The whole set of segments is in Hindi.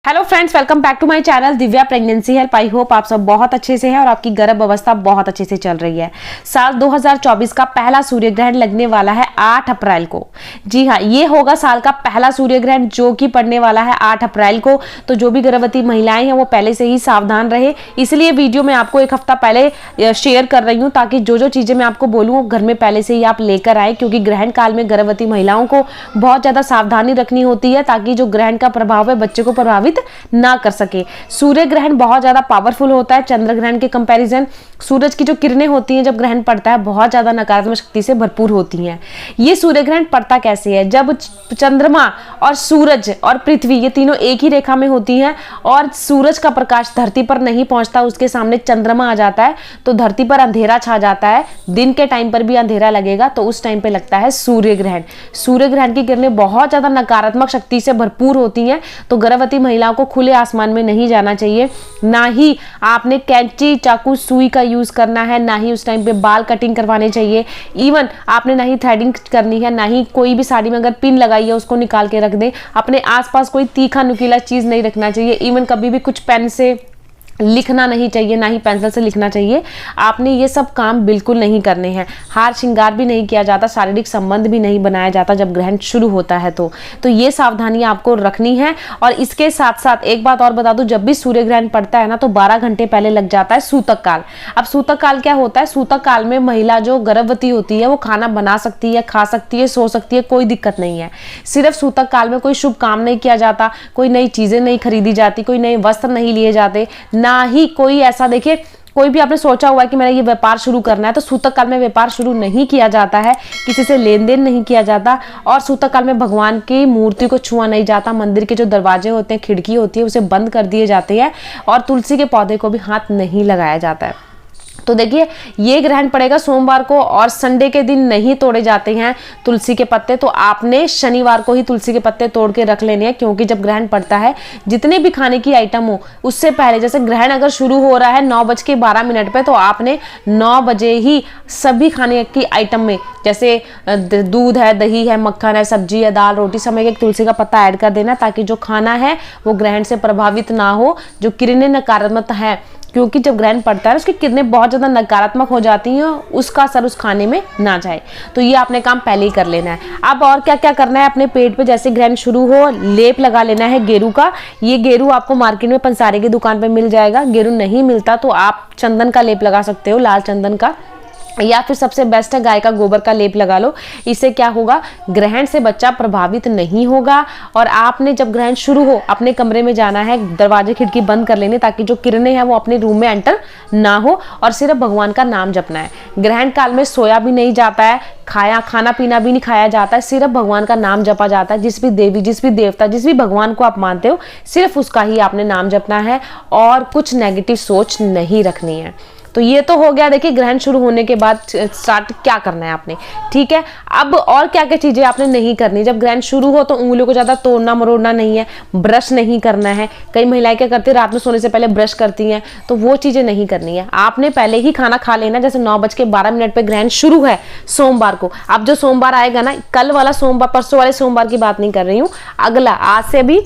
Hello friends, welcome back to my channel Divya pregnancy help. I hope आप सब बहुत अच्छे से हैं और आपकी गर्भ अवस्था बहुत अच्छे से चल रही है। साल 2024 का पहला सूर्य ग्रहण लगने वाला है 8 अप्रैल को। जी हाँ, ये होगा साल का पहला सूर्य ग्रहण जो कि पड़ने वाला है 8 अप्रैल को। तो जो भी गर्भवती महिलाएं हैं वो पहले से ही सावधान रहे, इसलिए वीडियो मैं आपको एक हफ्ता पहले शेयर कर रही हूँ ताकि जो जो चीजें मैं आपको बोलूँ वो घर में पहले से ही आप लेकर आए, क्योंकि ग्रहण काल में गर्भवती महिलाओं को बहुत ज्यादा सावधानी रखनी होती है ताकि जो ग्रहण का प्रभाव है बच्चे को प्रभावित ना कर सके। सूर्य ग्रहण बहुत ज्यादा पावरफुल होता है चंद्र ग्रहण के कंपैरिजन। सूरज की जो किरणें होती हैं जब ग्रहण पड़ता है बहुत ज्यादा नकारात्मक शक्ति से भरपूर होती हैं। ये सूर्य ग्रहण पड़ता कैसे है? जब चंद्रमा और सूरज और पृथ्वी ये तीनों एक ही रेखा में होती हैं और सूरज का प्रकाश धरती पर नहीं पहुंचता, उसके सामने चंद्रमा आ जाता है तो धरती पर अंधेरा छा जाता है। दिन के टाइम पर भी अंधेरा लगेगा तो उस टाइम पे लगता है सूर्य ग्रहण। सूर्य ग्रहण की किरणें बहुत ज्यादा नकारात्मक शक्ति से भरपूर होती हैं, तो गर्भवती महिलाओं को खुले आसमान में नहीं जाना चाहिए। ना ही आपने कैंची, चाकू, सुई का यूज करना है, ना ही उस टाइम पे बाल कटिंग करवाने चाहिए। इवन आपने ना ही थ्रेडिंग करनी है, ना ही कोई भी साड़ी में अगर पिन लगाई है उसको निकाल के रख दें। अपने आसपास कोई तीखा नुकीला चीज नहीं रखना चाहिए। इवन कभी भी कुछ पेन से लिखना नहीं चाहिए, ना ही पेंसिल से लिखना चाहिए। आपने ये सब काम बिल्कुल नहीं करने हैं। हार श्रृंगार भी नहीं किया जाता, शारीरिक संबंध भी नहीं बनाया जाता जब ग्रहण शुरू होता है। तो ये सावधानी आपको रखनी है। और इसके साथ साथ एक बात और बता दूं, जब भी सूर्य ग्रहण पड़ता है ना तो 12 घंटे पहले लग जाता है सूतक काल। अब सूतक काल क्या होता है? सूतक काल में महिला जो गर्भवती होती है वो खाना बना सकती है, खा सकती है, सो सकती है, कोई दिक्कत नहीं है। सिर्फ सूतक काल में कोई शुभ काम नहीं किया जाता, कोई नई चीजें नहीं खरीदी जाती, कोई नए वस्त्र नहीं लिए जाते, ना ही कोई ऐसा, देखिए कोई भी आपने सोचा हुआ है कि मैंने ये व्यापार शुरू करना है तो सूतक काल में व्यापार शुरू नहीं किया जाता है, किसी से लेन देन नहीं किया जाता। और सूतक काल में भगवान की मूर्ति को छुआ नहीं जाता। मंदिर के जो दरवाजे होते हैं, खिड़की होती है, उसे बंद कर दिए जाते हैं और तुलसी के पौधे को भी हाथ नहीं लगाया जाता है। तो देखिए, ये ग्रहण पड़ेगा सोमवार को और संडे के दिन नहीं तोड़े जाते हैं तुलसी के पत्ते। तो आपने शनिवार को ही तुलसी के पत्ते तोड़ के रख लेने हैं, क्योंकि जब ग्रहण पड़ता है जितने भी खाने की आइटम हो उससे पहले, जैसे ग्रहण अगर शुरू हो रहा है 9:12 पे, तो आपने 9 बजे ही सभी खाने की आइटम में, जैसे दूध है, दही है, मक्खन है, सब्जी है, दाल, रोटी, समय एक तुलसी का पत्ता ऐड कर देना ताकि जो खाना है वो ग्रहण से प्रभावित ना हो। जो किरणें नकारात्मक है, क्योंकि जब ग्रहण पड़ता है उसकी किरणें बहुत ज्यादा नकारात्मक हो जाती हैं, उसका असर उस खाने में ना जाए। तो ये आपने काम पहले ही कर लेना है। अब और क्या क्या करना है? अपने पेट पे जैसे ग्रहण शुरू हो लेप लगा लेना है गेरू का। ये गेरू आपको मार्केट में पंसारी की दुकान पे मिल जाएगा। गेरू नहीं मिलता तो आप चंदन का लेप लगा सकते हो, लाल चंदन का, या फिर सबसे बेस्ट है गाय का गोबर का लेप लगा लो। इससे क्या होगा, ग्रहण से बच्चा प्रभावित नहीं होगा। और आपने जब ग्रहण शुरू हो अपने कमरे में जाना है, दरवाजे खिड़की बंद कर लेने ताकि जो किरणें हैं वो अपने रूम में एंटर ना हो, और सिर्फ भगवान का नाम जपना है। ग्रहण काल में सोया भी नहीं जाता है, खाना पीना भी नहीं खाया जाता है, सिर्फ भगवान का नाम जपा जाता है। जिस भी देवी, जिस भी देवता, जिस भी भगवान को आप मानते हो, सिर्फ उसका ही आपने नाम जपना है और कुछ नेगेटिव सोच नहीं रखनी है। तो ये तो हो गया। देखिए, ग्रहण शुरू होने के बाद स्टार्ट क्या करना है आपने, ठीक है। अब और क्या क्या चीजें आपने नहीं करनी। जब ग्रहण शुरू हो तो उंगलियों को ज्यादा तोड़ना मरोड़ना नहीं है, ब्रश नहीं करना है। कई महिलाएं क्या करती है, रात में सोने से पहले ब्रश करती हैं, तो वो चीजें नहीं करनी है। आपने पहले ही खाना खा लेना। जैसे 9:12 पे ग्रहण शुरू है सोमवार को। अब जो सोमवार आएगा ना, कल वाला सोमवार, परसों वाले सोमवार की बात नहीं कर रही हूँ, अगला, आज से भी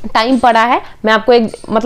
टाइम पड़ा है। मैं आपको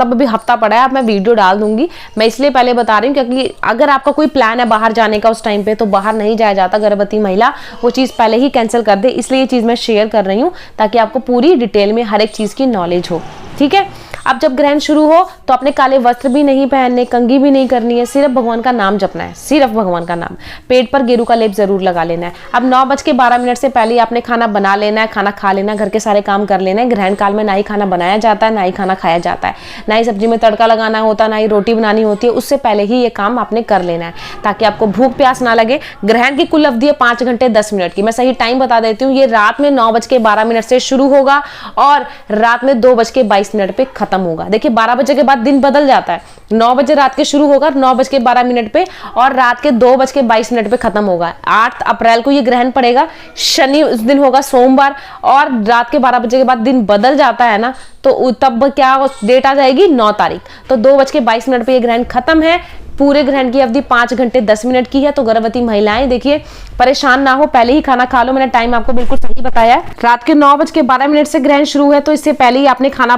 अभी हफ्ता पड़ा है। अब मैं वीडियो डाल दूंगी। मैं इसलिए पहले बता रही हूँ क्योंकि अगर आपका कोई प्लान है बाहर जाने का उस टाइम पे, तो बाहर नहीं जाया जाता। गर्भवती महिला वो चीज़ पहले ही कैंसिल कर दे, इसलिए ये चीज़ मैं शेयर कर रही हूँ ताकि आपको पूरी डिटेल में हर एक चीज़ की नॉलेज हो, ठीक है। अब जब ग्रहण शुरू हो तो अपने काले वस्त्र भी नहीं पहनने, कंघी भी नहीं करनी है, सिर्फ भगवान का नाम जपना है, सिर्फ भगवान का नाम। पेट पर गेरू का लेप जरूर लगा लेना है। अब 9:12 से पहले आपने खाना बना लेना है, खाना खा लेना, घर के सारे काम कर लेना है। ग्रहण काल में ना ही खाना बनाया जाता है, ना ही खाना खाया जाता है, ना ही सब्जी में तड़का लगाना होता है, ना ही रोटी बनानी होती है। उससे पहले ही ये काम आपने कर लेना है ताकि आपको भूख प्यास ना लगे। ग्रहण की कुल अवधि है 5 घंटे 10 मिनट की। मैं सही टाइम बता देती हूँ। ये रात में 9:12 से शुरू होगा और रात में 2:22 पे खत्म होगा। देखिए, 12 बजे के बाद दिन बदल जाता है। 9 बजे रात के शुरू होगा 9:12 पे और रात के 2:22 पे खत्म होगा। 8 अप्रैल को ये ग्रहण पड़ेगा, शनि उस दिन होगा सोमवार, और रात के 12 बजे के बाद दिन बदल जाता है ना, तो तब क्या डेट आ जाएगी, 9 तारीख। तो 2:22 पे ये ग्रहण खत्म है। पूरे ग्रहण की अवधि 5 घंटे 10 मिनट की है। तो गर्भवती महिलाएं देखिए परेशान ना हो, पहले ही खाना खा लो। मैंने टाइम आपको बिल्कुल सही बताया है। रात के 9:12 से ग्रहण शुरू है, तो इससे पहले ही आपने खाना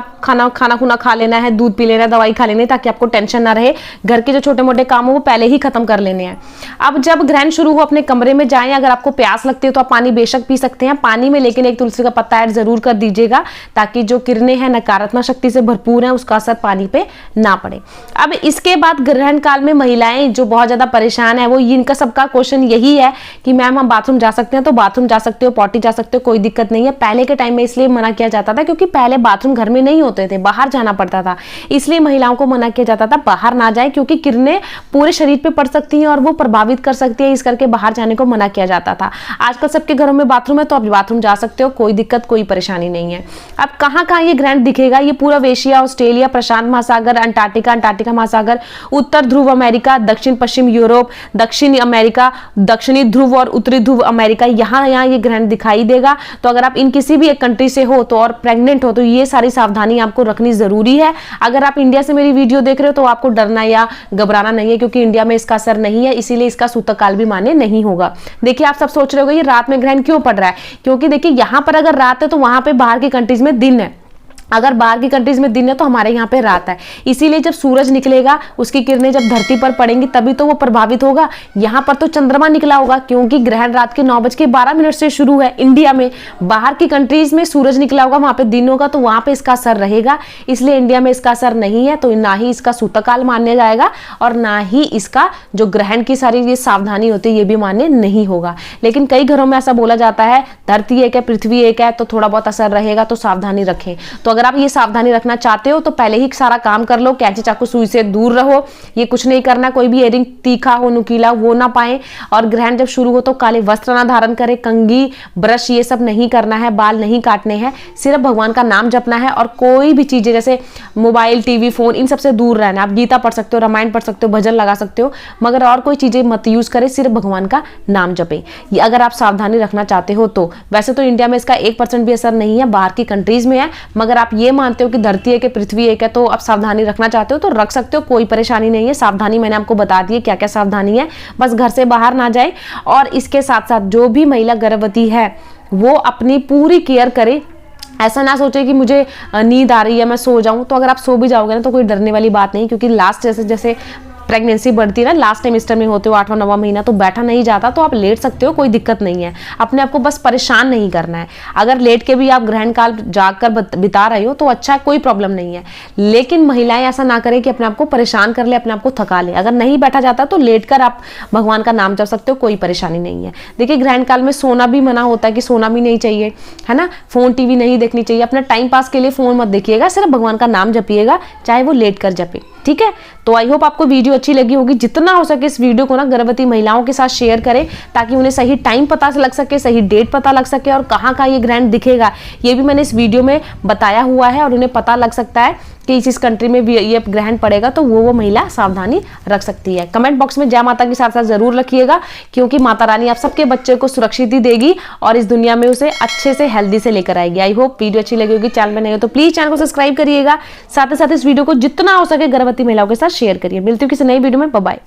खा लेना है, दूध पी लेना है, दवाई खा लेनी है, ताकि आपको टेंशन ना रहे। घर के जो छोटे मोटे काम हो वो पहले ही खत्म कर लेने हैं। अब जब ग्रहण शुरू हो अपने कमरे में जाएं। अगर आपको प्यास लगती है तो आप पानी बेशक पी सकते हैं, पानी में लेकिन एक तुलसी का पत्ता ऐड जरूर कर दीजिएगा, ताकि जो किरणें हैं नकारात्मक शक्ति से भरपूर है उसका असर पानी पे ना पड़े। अब इसके बाद ग्रहण काल में महिलाएं जो बहुत ज्यादा परेशान है, वो इनका सबका क्वेश्चन यही है कि मैम हम बाथरूम जा सकते हैं? तो बाथरूम जा सकते हो, पॉटी जा सकते हो, कोई दिक्कत नहीं है। पहले के टाइम में इसलिए मना किया जाता था क्योंकि पहले बाथरूम घर में नहीं होते थे, बाहर जाना पड़ता था, इसलिए महिलाओं को मना किया जाता था बाहर ना जाए, क्योंकि किरणें पूरे शरीर पे पड़ सकती हैं और वो प्रभावित कर सकती है, इस करके बाहर जाने को मना किया जाता था। आजकल सबके घरों में बाथरूम है, तो आप बाथरूम जा सकते हो, कोई दिक्कत कोई परेशानी नहीं है। अब कहाँ कहाँ ये ग्रहण दिखेगा? ये पूरा एशिया, ऑस्ट्रेलिया, प्रशांत महासागर, अंटार्कटिका महासागर, उत्तर ध्रुव अमेरिका, दक्षिण पश्चिम यूरोप, दक्षिणी अमेरिका, दक्षिणी ध्रुव और उत्तरी ध्रुव अमेरिका, यहाँ ये ग्रहण दिखाई देगा। तो अगर आप इन किसी भी एक कंट्री से हो तो और प्रेग्नेंट हो तो ये सारी सावधानी आपको रखनी जरूरी है। अगर आप इंडिया से मेरी वीडियो देख रहे हो तो आपको डरना या घबराना नहीं है, क्योंकि इंडिया में इसका असर नहीं है, इसीलिए इसका सूतक काल भी मान्य नहीं होगा। देखिए आप सब सोच रहे होंगे ये रात में ग्रहण क्यों पड़ रहा है? क्योंकि देखिए यहाँ पर अगर रात है तो वहां पे बाहर की कंट्रीज में दिन है, अगर बाहर की कंट्रीज में दिन है तो हमारे यहाँ पे रात है। इसीलिए जब सूरज निकलेगा उसकी किरणें जब धरती पर पड़ेंगी तभी तो वो प्रभावित होगा। यहाँ पर तो चंद्रमा निकला होगा, क्योंकि ग्रहण रात के 9:12 से शुरू है इंडिया में। बाहर की कंट्रीज में सूरज निकला होगा, वहां पे दिन होगा, तो वहां पे इसका असर रहेगा। इसलिए इंडिया में इसका असर नहीं है, तो ना ही इसका सूतकाल मान्य जाएगा और ना ही इसका जो ग्रहण की सारी ये सावधानी होती है ये भी मान्य नहीं होगा। लेकिन कई घरों में ऐसा बोला जाता है धरती एक है पृथ्वी एक है, तो थोड़ा बहुत असर रहेगा, तो सावधानी रखें। तो अगर आप ये सावधानी रखना चाहते हो तो पहले ही सारा काम कर लो, कैंची चाकू सुई से दूर रहो, ये कुछ नहीं करना, कोई भी इयररिंग तीखा हो नुकीला वो ना पाए, और ग्रहण जब शुरू हो तो काले वस्त्र ना धारण करें, कंघी ब्रश ये सब नहीं करना है, बाल नहीं काटने हैं, सिर्फ भगवान का नाम जपना है। और कोई भी चीजें जैसे मोबाइल टीवी फोन इन सबसे दूर रहना। आप गीता पढ़ सकते हो, रामायण पढ़ सकते हो, भजन लगा सकते हो, मगर और कोई चीजें मत यूज करें, सिर्फ भगवान का नाम जपें। ये अगर आप सावधानी रखना चाहते हो तो। वैसे तो इंडिया में इसका 1% भी असर नहीं है, बाहर की कंट्रीज में है, मगर आप ये मानते हो कि धरती एक है पृथ्वी एक है, तो आप सावधानी रखना चाहते हो तो रख सकते हो, कोई परेशानी नहीं है। सावधानी मैंने आपको बता दी है क्या क्या सावधानी है, बस घर से बाहर ना जाए। और इसके साथ साथ जो भी महिला गर्भवती है वो अपनी पूरी केयर करे। ऐसा ना सोचे कि मुझे नींद आ रही है मैं सो जाऊं, तो अगर आप सो भी जाओगे ना तो कोई डरने वाली बात नहीं, क्योंकि लास्ट जैसे जैसे प्रेगनेंसी बढ़ती है ना, लास्ट टाइमिस्टर में होते हो 8वां 9वां महीना, तो बैठा नहीं जाता, तो आप लेट सकते हो, कोई दिक्कत नहीं है। अपने आप को बस परेशान नहीं करना है। अगर लेट के भी आप ग्रहण काल जागकर बिता रहे हो तो अच्छा है, कोई प्रॉब्लम नहीं है। लेकिन महिलाएं ऐसा ना करें कि अपने आप को परेशान कर ले, अपने आप को थका ले। अगर नहीं बैठा जाता तो लेट कर आप भगवान का नाम जप सकते हो, कोई परेशानी नहीं है। देखिए ग्रहण काल में सोना भी मना होता है कि सोना भी नहीं चाहिए, है ना, फोन टीवी नहीं देखनी चाहिए। अपना टाइम पास के लिए फोन मत देखिएगा, सिर्फ भगवान का नाम जपिएगा, चाहे वो लेट कर जपे, ठीक है। तो आई होप आपको वीडियो अच्छी लगी होगी। जितना हो सके इस वीडियो को ना गर्भवती महिलाओं के साथ शेयर करें, ताकि उन्हें सही टाइम पता लग सके, सही डेट पता लग सके, और कहाँ कहाँ ये ग्रहण दिखेगा ये भी मैंने इस वीडियो में बताया हुआ है, और उन्हें पता लग सकता है कि इस कंट्री में भी ये ग्रहण पड़ेगा, तो वो महिला सावधानी रख सकती है। कमेंट बॉक्स में जय माता के साथ साथ जरूर रखिएगा, क्योंकि माता रानी आप सबके बच्चे को सुरक्षित ही देगी और इस दुनिया में उसे अच्छे से हेल्दी से लेकर आएगी। आई होप वीडियो अच्छी लगी होगी। चैनल में नहीं हो तो प्लीज चैनल को सब्सक्राइब करिएगा, साथ ही साथ इस वीडियो को जितना हो सके गर्भवती महिलाओं के साथ शेयर करिए। मिलती हूँ किसी नई वीडियो में, बाय बाय।